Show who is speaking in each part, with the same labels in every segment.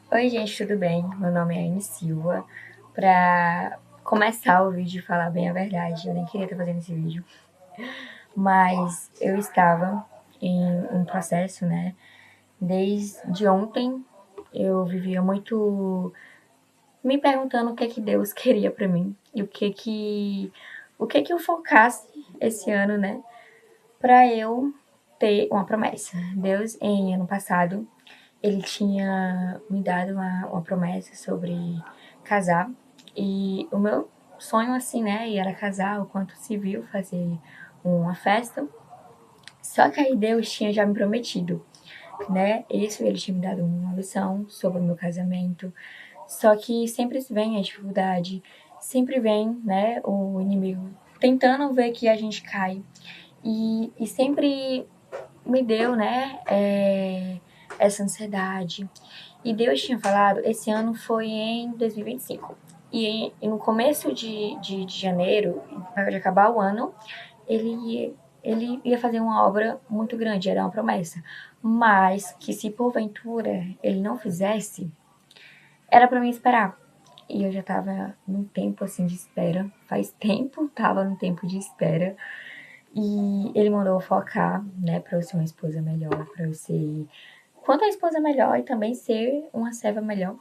Speaker 1: Oi, gente, tudo bem? Meu nome é Anne Silva. Pra começar o vídeo e falar bem a verdade, eu nem queria estar fazendo esse vídeo, mas eu estava em um processo, né? Desde ontem eu vivia muito me perguntando o que Deus queria pra mim e o que eu focasse esse ano, né? Pra eu ter uma promessa. Deus, em ano passado, ele tinha me dado uma promessa sobre casar. E o meu sonho, assim, né, era casar, o quanto civil, fazer uma festa. Só que aí Deus tinha já me prometido, né? Isso, ele tinha me dado uma lição sobre o meu casamento. Só que sempre vem a dificuldade, sempre vem, né, o inimigo tentando ver que a gente cai. E sempre me deu, né, essa ansiedade. E Deus tinha falado, esse ano foi em 2025. E no começo de janeiro, de acabar o ano, ele ia fazer uma obra muito grande, era uma promessa. Mas que se porventura ele não fizesse, era para mim esperar. E eu já tava num tempo assim de espera, faz tempo tava no tempo de espera. E ele mandou eu focar, né, pra eu ser uma esposa melhor, pra eu ser quanto a esposa melhor e também ser uma serva melhor.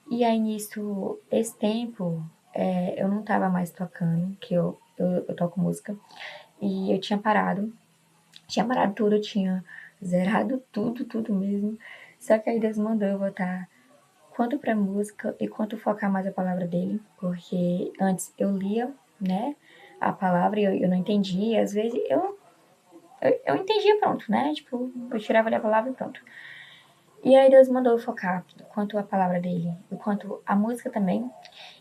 Speaker 1: E aí nisso, esse tempo, eu não tava mais tocando, que eu toco música, e eu tinha parado tudo, eu tinha zerado tudo, tudo mesmo. Só que aí Deus mandou eu voltar quanto pra música e quanto focar mais a palavra dele, porque antes eu lia, né, a palavra e eu não entendia, às vezes eu entendia pronto, né, tipo, eu tirava ali a palavra e pronto. E aí Deus mandou eu focar quanto a palavra dele, e quanto a música também.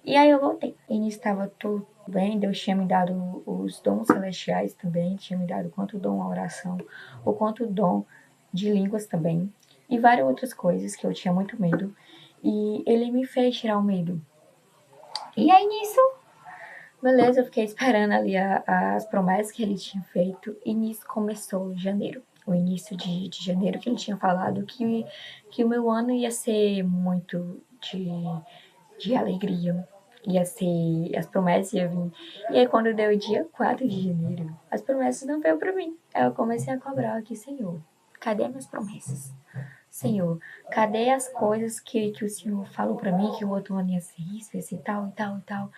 Speaker 1: E aí eu voltei. E nisso estava tudo bem, Deus tinha me dado os dons celestiais também, tinha me dado quanto o dom à oração, o quanto o dom de línguas também, e várias outras coisas que eu tinha muito medo. E ele me fez tirar o medo. E aí nisso, beleza, eu fiquei esperando ali as promessas que ele tinha feito, e nisso começou janeiro. O início de janeiro, que ele tinha falado que o meu ano ia ser muito de alegria, ia ser, as promessas iam vir. E aí, quando deu o dia 4 de janeiro, as promessas não veio pra mim. Aí eu comecei a cobrar aqui, Senhor, cadê minhas promessas? Senhor, cadê as coisas que o Senhor falou pra mim, que o outro ano ia ser isso, esse tal e tal e tal.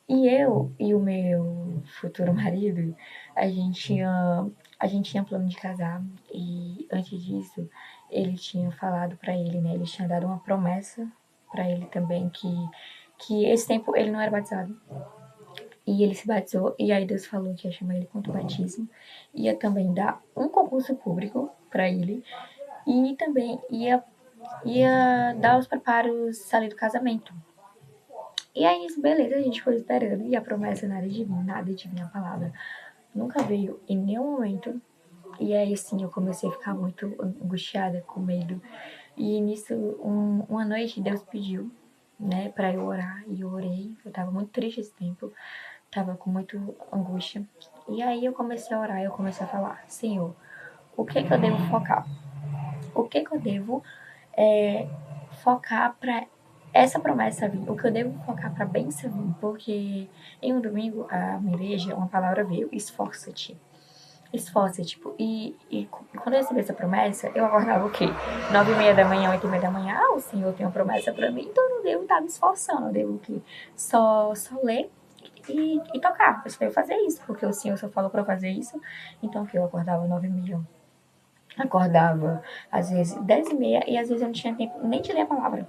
Speaker 1: E eu e o meu futuro marido, a gente tinha, a gente tinha plano de casar. E antes disso, ele tinha falado pra ele, né? Ele tinha dado uma promessa pra ele também que esse tempo ele não era batizado. E ele se batizou, e aí Deus falou que ia chamar ele contra o batismo. Ia também dar um concurso público pra ele. E também ia dar os preparos ali do casamento. E aí, beleza, a gente foi esperando. E a promessa nada de vir a palavra. Nunca veio em nenhum momento. E aí, assim, eu comecei a ficar muito angustiada, com medo. E nisso, uma noite, Deus pediu, né, pra eu orar. E eu orei. Eu tava muito triste esse tempo. Tava com muita angústia. E aí, eu comecei a orar. Eu comecei a falar: Senhor, o que que eu devo focar? O que que eu devo focar para essa promessa vir? O que eu devo focar para a bênção vir? Porque em um domingo, a minha igreja, uma palavra veio: esforça-te. Esforça, tipo, e quando eu recebi essa promessa, eu acordava o quê? 9h30 da manhã, 8h30 da manhã, o Senhor tem uma promessa pra mim, então eu não devo estar me esforçando, eu devo o quê? Só ler e tocar. Eu só devo fazer isso, porque o Senhor só falou pra eu fazer isso. Então que eu acordava 9h30, acordava às vezes 10h30, e às vezes eu não tinha tempo nem de ler a palavra.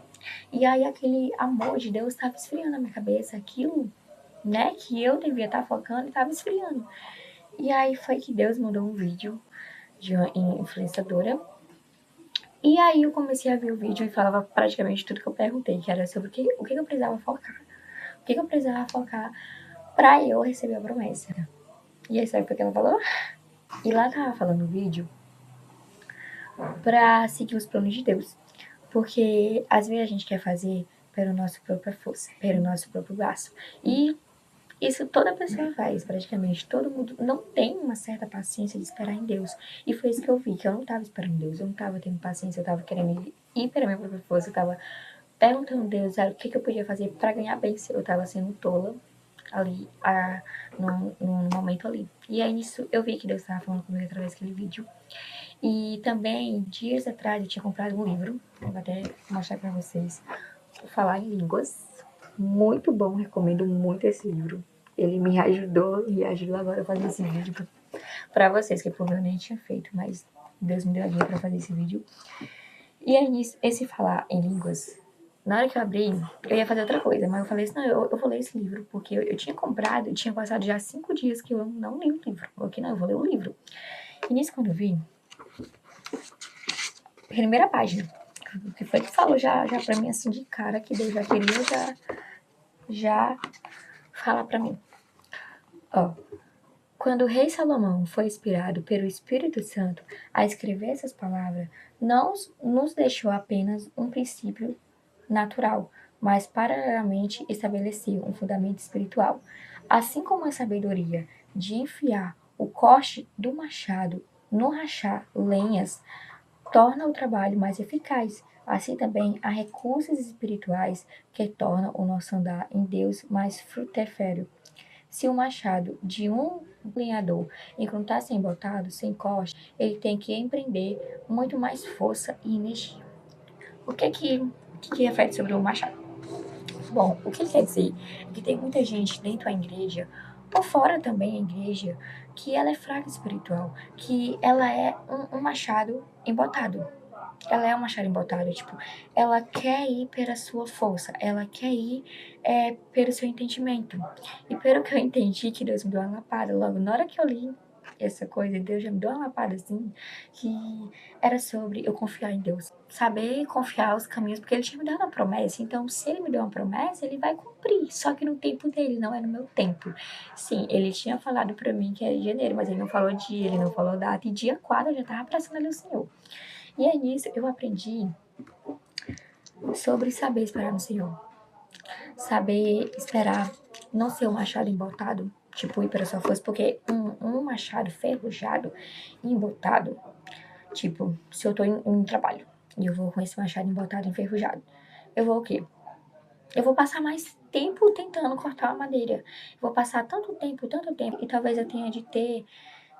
Speaker 1: E aí aquele amor de Deus estava esfriando na minha cabeça, aquilo, né, que eu devia estar focando, estava esfriando. E aí foi que Deus mandou um vídeo de uma influenciadora. E aí eu comecei a ver o vídeo e falava praticamente tudo que eu perguntei, que era sobre o que eu precisava focar. O que eu precisava focar pra eu receber a promessa. E aí sabe o que ela falou? E lá tava falando o vídeo pra seguir os planos de Deus. Porque às vezes a gente quer fazer pela nossa própria força, pelo nosso próprio braço. E isso toda pessoa faz, praticamente. Todo mundo não tem uma certa paciência de esperar em Deus. E foi isso que eu vi, que eu não estava esperando em Deus, eu não estava tendo paciência, eu estava querendo ir para minha própria força, eu tava perguntando a Deus o que eu podia fazer para ganhar bem se eu tava sendo tola ali, no momento ali. E aí nisso eu vi que Deus estava falando comigo através daquele vídeo. E também, dias atrás, eu tinha comprado um livro, vou até mostrar para vocês, Falar em Línguas. Muito bom, recomendo muito esse livro. Ele me ajudou e ajuda agora a fazer esse vídeo para vocês, que por mim eu nem tinha feito, mas Deus me deu a guia para fazer esse vídeo. E aí, esse Falar em Línguas, na hora que eu abri, eu ia fazer outra coisa, mas eu falei assim, não, eu vou ler esse livro, porque eu tinha comprado, e tinha passado já 5 dias que eu não li o livro. Eu falei, não, eu vou ler o livro. E nisso, quando eu vi, primeira página, que foi que falou já pra mim, assim, de cara, que Deus já queria já falar pra mim. Ó, quando o rei Salomão foi inspirado pelo Espírito Santo a escrever essas palavras, não nos deixou apenas um princípio natural, mas paralelamente estabeleceu um fundamento espiritual. Assim como a sabedoria de enfiar o corte do machado no rachar lenhas torna o trabalho mais eficaz, assim também há recursos espirituais que tornam o nosso andar em Deus mais frutífero. Se o machado de um lenhador encontrasse embotado, sem corte, ele tem que empreender muito mais força e energia. O que reflete sobre o machado? Bom, o que ele quer dizer é que tem muita gente dentro da igreja, ou fora também da igreja, que ela é fraca espiritual, que ela é um machado embotado. Ela é uma xarimbotada, tipo, ela quer ir pela sua força, ela quer ir pelo seu entendimento. E pelo que eu entendi, que Deus me deu uma lapada, logo na hora que eu li essa coisa, Deus já me deu uma lapada assim, que era sobre eu confiar em Deus. Saber confiar os caminhos, porque ele tinha me dado uma promessa, então se ele me deu uma promessa, ele vai cumprir, só que no tempo dele, não é no meu tempo. Sim, ele tinha falado pra mim que era em janeiro, mas ele não falou dia, ele não falou data, e dia 4 eu já tava abraçando ali o Senhor. E aí nisso eu aprendi sobre saber esperar no Senhor. Saber esperar, não ser um machado embotado, tipo ir para sua força, porque um machado ferrujado e embotado, tipo, se eu tô em um trabalho e eu vou com esse machado embotado, enferrujado, eu vou o quê? Eu vou passar mais tempo tentando cortar a madeira. Eu vou passar tanto tempo, e talvez eu tenha de ter,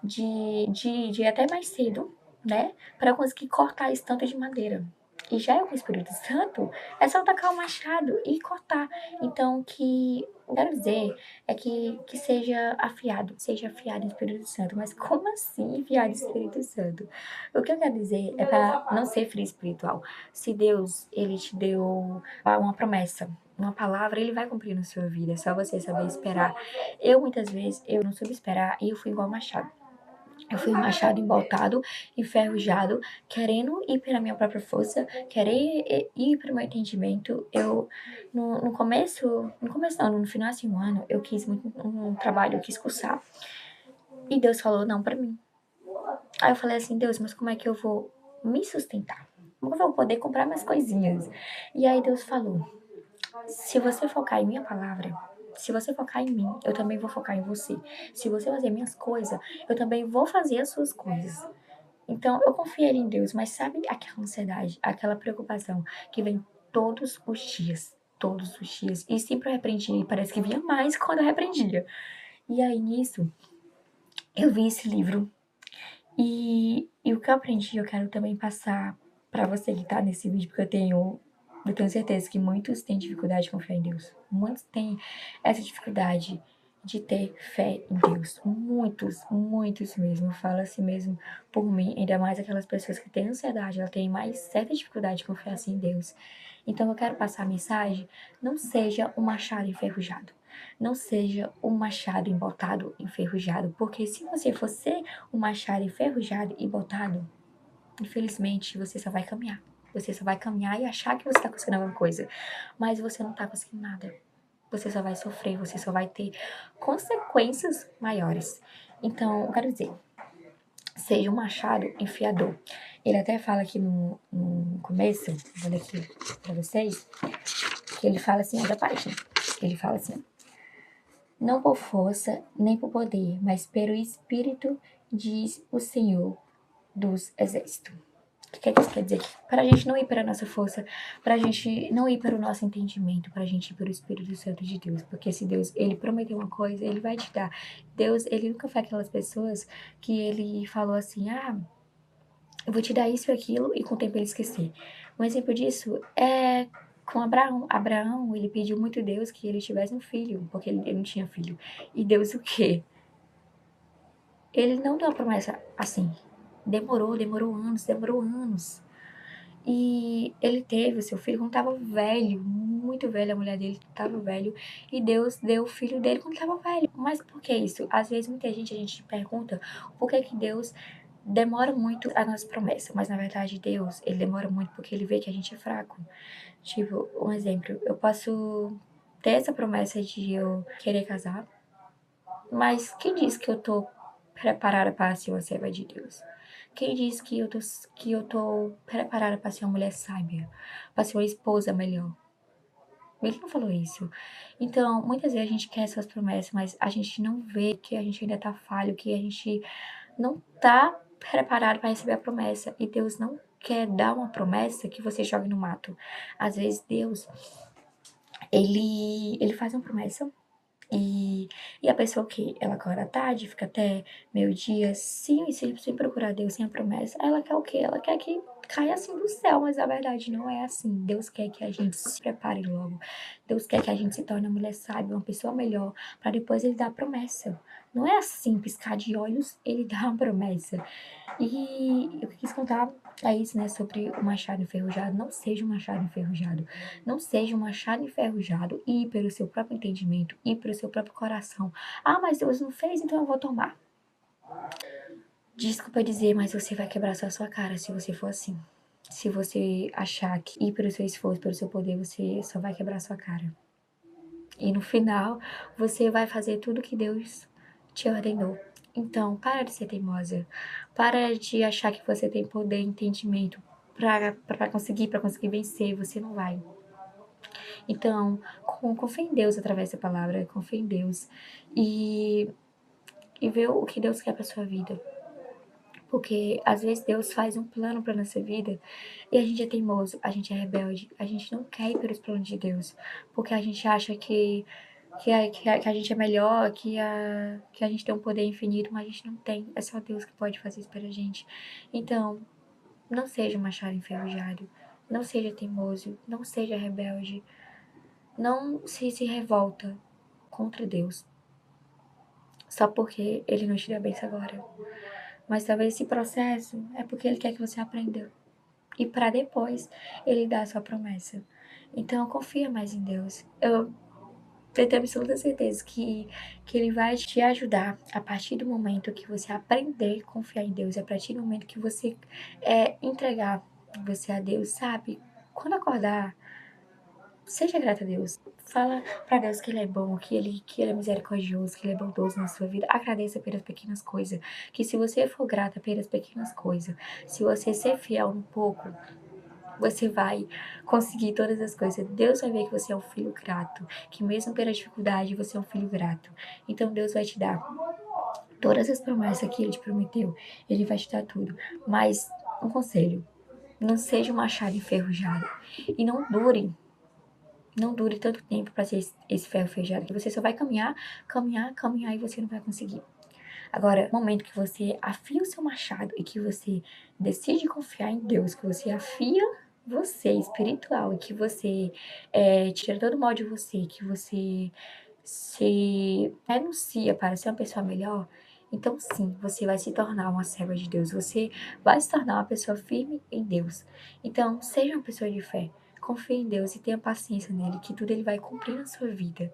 Speaker 1: de ir até mais cedo, né? Para conseguir cortar esse tanto de madeira. E já eu com o Espírito Santo, é só tacar o machado e cortar. Então, que eu quero dizer é que seja afiado em Espírito Santo. Mas como assim afiado em Espírito Santo? O que eu quero dizer é para não ser frio espiritual. Se Deus, ele te deu uma promessa, uma palavra, ele vai cumprir na sua vida. É só você saber esperar. Eu, muitas vezes, eu não soube esperar e eu fui igual machado. Eu fui um machado emboltado, enferrujado, querendo ir pela minha própria força, querer ir para o meu entendimento. Eu, no começo não, no final assim, um ano, eu quis muito um trabalho, eu quis cursar. E Deus falou não para mim. Aí eu falei assim, Deus, mas como é que eu vou me sustentar? Como eu vou poder comprar minhas coisinhas? E aí Deus falou, se você focar em minha palavra, se você focar em mim, eu também vou focar em você. Se você fazer minhas coisas, eu também vou fazer as suas coisas. Então, eu confiei em Deus, mas sabe aquela ansiedade, aquela preocupação que vem todos os dias, todos os dias. E sempre eu repreendia, e parece que vinha mais quando eu repreendia. E aí, nisso, eu vi esse livro. E o que eu aprendi, eu quero também passar para você que tá nesse vídeo, porque eu tenho certeza que muitos têm dificuldade de confiar em Deus. Muitos têm essa dificuldade de ter fé em Deus. Muitos, muitos mesmo. Eu falo assim mesmo por mim, ainda mais aquelas pessoas que têm ansiedade, elas têm mais certa dificuldade de confiar assim em Deus. Então eu quero passar a mensagem, não seja um machado enferrujado. Não seja um machado embotado, enferrujado, porque se você for ser um machado enferrujado e botado, infelizmente você só vai caminhar. Você só vai caminhar e achar que você tá conseguindo alguma coisa, mas você não tá conseguindo nada. Você só vai sofrer, você só vai ter consequências maiores. Então, eu quero dizer, seja um machado enfiador. Ele até fala aqui no começo, vou ler aqui pra vocês, que ele fala assim, da página. Ele fala assim, não por força nem por poder, mas pelo Espírito, diz o Senhor dos Exércitos. O que é que isso quer dizer? Para a gente não ir para a nossa força, para a gente não ir para o nosso entendimento, para a gente ir para o Espírito Santo de Deus. Porque se Deus, ele prometeu uma coisa, ele vai te dar. Deus, ele nunca foi aquelas pessoas que ele falou assim, eu vou te dar isso e aquilo, e com o tempo ele esquecer. Um exemplo disso é com Abraão. Abraão, ele pediu muito a Deus que ele tivesse um filho, porque ele não tinha filho. E Deus o quê? Ele não deu a promessa assim. Demorou anos. E ele teve o seu filho quando estava velho, muito velho, a mulher dele estava velho, e Deus deu o filho dele quando estava velho. Mas por que isso? Às vezes muita gente, a gente pergunta por que Deus demora muito a nossa promessa, mas na verdade Deus, ele demora muito porque ele vê que a gente é fraco. Tipo, um exemplo, eu posso ter essa promessa de eu querer casar, mas quem diz que eu tô preparada para ser uma serva de Deus? Quem diz que eu tô preparada para ser uma mulher sábia, para ser uma esposa melhor? Ele não falou isso. Então, muitas vezes a gente quer essas promessas, mas a gente não vê que a gente ainda tá falho, que a gente não tá preparado para receber a promessa. E Deus não quer dar uma promessa que você jogue no mato. Às vezes Deus, ele faz uma promessa e a pessoa que ela acorda tarde, fica até meio-dia, sem procurar Deus, sem a promessa, ela quer o quê? Ela quer que caia assim do céu, mas a verdade não é assim. Deus quer que a gente se prepare logo. Deus quer que a gente se torne uma mulher sábia, uma pessoa melhor, para depois ele dar a promessa. Não é assim, piscar de olhos, ele dá a promessa. E eu quis contar é isso, né, sobre o machado enferrujado. Não seja um machado enferrujado. Não seja um machado enferrujado e ir pelo seu próprio entendimento, ir pelo seu próprio coração. Ah, mas Deus não fez, então eu vou tomar. Desculpa dizer, mas você vai quebrar só a sua cara se você for assim. Se você achar que ir pelo seu esforço, pelo seu poder, você só vai quebrar sua cara. E no final, você vai fazer tudo que Deus te ordenou. Então, para de ser teimosa. Para de achar que você tem poder e entendimento para conseguir vencer. Você não vai. Então, confia em Deus através da palavra. Confia em Deus. E vê o que Deus quer para sua vida. Porque às vezes Deus faz um plano para nossa vida e a gente é teimoso, a gente é rebelde, a gente não quer ir pelos planos de Deus, porque a gente acha que a gente é melhor, que a gente tem um poder infinito, mas a gente não tem. É só Deus que pode fazer isso pra gente. Então, não seja um machado enferrujado, não seja teimoso, não seja rebelde, não se revolta contra Deus, só porque Ele não te deu a benção agora. Mas talvez esse processo é porque Ele quer que você aprenda. E para depois Ele dar a sua promessa. Então, confia mais em Deus. Eu tenho absoluta certeza que Ele vai te ajudar a partir do momento que você aprender a confiar em Deus, a partir do momento que você entregar você a Deus, sabe? Quando acordar, seja grata a Deus. Fala para Deus que Ele é bom, que ele é misericordioso, que Ele é bondoso na sua vida. Agradeça pelas pequenas coisas. Que se você for grata pelas pequenas coisas, se você ser fiel no pouco, você vai conseguir todas as coisas. Deus vai ver que você é um filho grato, que mesmo pela dificuldade você é um filho grato. Então Deus vai te dar todas as promessas que Ele te prometeu. Ele vai te dar tudo. Mas um conselho: não seja um machado enferrujado e não dure tanto tempo para ser esse ferro enferrujado, que você só vai caminhar e você não vai conseguir. Agora, no momento que você afia o seu machado e que você decide confiar em Deus, que você afia você espiritual e que você tira todo o mal de você, que você se renuncia para ser uma pessoa melhor, então sim, você vai se tornar uma serva de Deus, você vai se tornar uma pessoa firme em Deus. Então, seja uma pessoa de fé, confie em Deus e tenha paciência nele, que tudo ele vai cumprir na sua vida.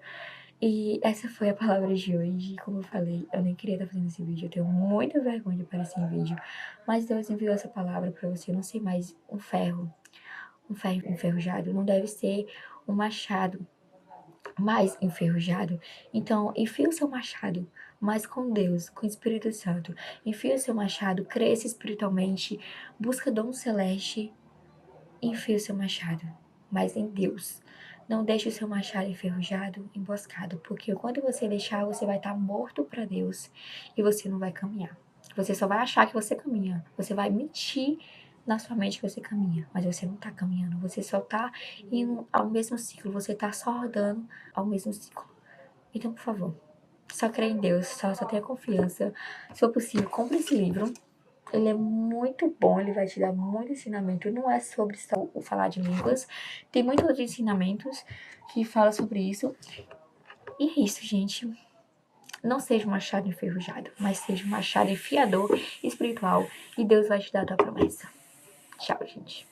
Speaker 1: E essa foi a palavra de hoje. Como eu falei, eu nem queria estar fazendo esse vídeo. Eu tenho muita vergonha de aparecer em vídeo. Mas Deus enviou essa palavra para você. Eu não sei mais um ferro enferrujado. Não deve ser um machado mais enferrujado. Então, enfia o seu machado, mas com Deus, com o Espírito Santo. Enfia o seu machado, cresça espiritualmente, busca dom celeste. Enfia o seu machado, mas em Deus. Não deixe o seu machado enferrujado, emboscado, porque quando você deixar, você vai estar morto para Deus e você não vai caminhar. Você só vai achar que você caminha. Você vai mentir na sua mente que você caminha, mas você não tá caminhando, você só tá indo ao mesmo ciclo, você tá só rodando ao mesmo ciclo. Então, por favor, só crê em Deus, só tenha confiança. Se for possível, compre esse livro. Ele é muito bom, ele vai te dar muito ensinamento. Não é sobre só o falar de línguas, tem muitos outros ensinamentos que falam sobre isso. E é isso, gente. Não seja um machado enferrujado, mas seja um machado enfiador espiritual. E Deus vai te dar a tua promessa. Tchau, gente.